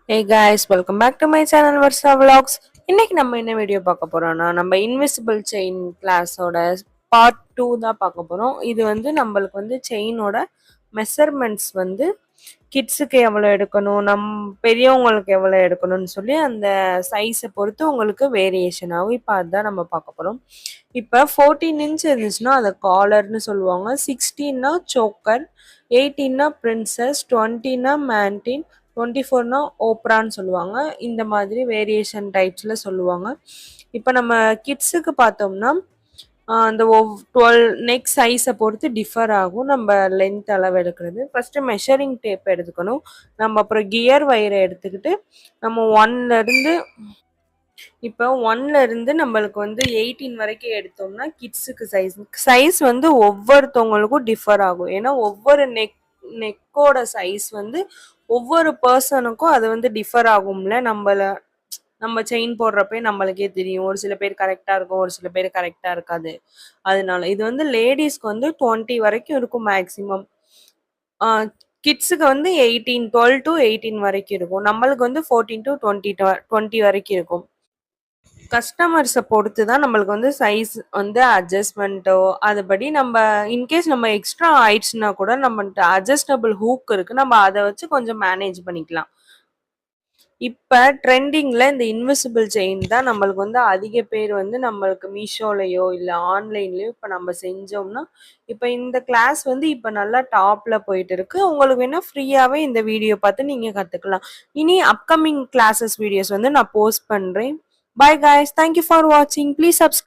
Hey guys, welcome back to my channel Varsa Vlogs. இன்னைக்கு நம்ம என்ன வீடியோ பார்க்க போறோம்னா நம்ம இன்விசிபிள் செயின் கிளாஸோட பார்ட் 2 தான் பார்க்க போறோம். இது வந்து நம்மளுக்கு வந்து செயினோட மெஷர்மெண்ட்ஸ் வந்து கிட்ஸுக்கு எவ்வளோ எடுக்கணும், பெரியவங்களுக்கு எவ்வளோ எடுக்கணும்னு சொல்லி அந்த சைஸை பொறுத்து உங்களுக்கு வேரியேஷன் ஆகும். இப்போ அதுதான் நம்ம பார்க்க போகிறோம். இப்போ 14 இன்ச் இருந்துச்சுன்னா அதை காலர்னு சொல்லுவாங்க, 16னா சோக்கர், 18னா பிரின்சஸ், 20னா மேண்டின், 24னா ஓப்ரான்னு சொல்லுவாங்க. இந்த மாதிரி வேரியேஷன் டைப்ஸில் சொல்லுவாங்க. இப்போ நம்ம கிட்ஸுக்கு பார்த்தோம்னா அந்த 12 நெக் சைஸை பொறுத்து டிஃபர் ஆகும் நம்ம லென்த் அளவு எடுக்கிறது. ஃபஸ்ட்டு மெஷரிங் டேப் எடுத்துக்கணும். நம்ம அப்புறம் கியர் வயரை எடுத்துக்கிட்டு நம்ம 1லேருந்து இப்போ 1லேருந்து நம்மளுக்கு வந்து 18 வரைக்கும் எடுத்தோம்னா கிட்ஸுக்கு சைஸ் வந்து ஒவ்வொருத்தவங்களுக்கும் டிஃபர் ஆகும். ஏன்னா ஒவ்வொரு நெக்கோட சைஸ் வந்து ஒவ்வொரு பர்சனுக்கும் அது வந்து டிஃபர் ஆகும்ல. நம்ம செயின் போடுறப்பே நம்மளுக்கே தெரியும், ஒரு சில பேர் கரெக்டாக இருக்கும், ஒரு சில பேர் கரெக்டாக இருக்காது. அதனால இது வந்து லேடிஸ்க்கு வந்து 20 வரைக்கும் இருக்கும் மேக்ஸிமம். கிட்ஸுக்கு வந்து 12 to 18 வரைக்கும் இருக்கும். நம்மளுக்கு வந்து 14 to 20 வரைக்கும் இருக்கும். கஸ்டமர்ஸை பொறுத்து தான் நம்மளுக்கு வந்து சைஸ் வந்து அட்ஜஸ்ட்மெண்ட்டோ அதுபடி நம்ம இன்கேஸ் நம்ம எக்ஸ்ட்ரா ஆயிடுச்சுன்னா கூட நம்மகிட்ட அட்ஜஸ்டபிள் ஹூக் இருக்குது, நம்ம அதை வச்சு கொஞ்சம் மேனேஜ் பண்ணிக்கலாம். இப்போ ட்ரெண்டிங்கில் இந்த இன்விசிபிள் செயின் தான் நம்மளுக்கு வந்து அதிக பேர் வந்து நம்மளுக்கு மீஷோலையோ இல்லை ஆன்லைன்லேயோ இப்போ நம்ம செஞ்சோம்னா இப்போ இந்த கிளாஸ் வந்து இப்போ நல்லா டாப்பில் போயிட்டு இருக்கு. உங்களுக்கு வேணால் ஃப்ரீயாகவே இந்த வீடியோ பார்த்து நீங்கள் கற்றுக்கலாம். இனி அப்கமிங் கிளாஸஸ் வீடியோஸ் வந்து நான் போஸ்ட் பண்ணுறேன். Bye guys, thank you for watching. Please subscribe.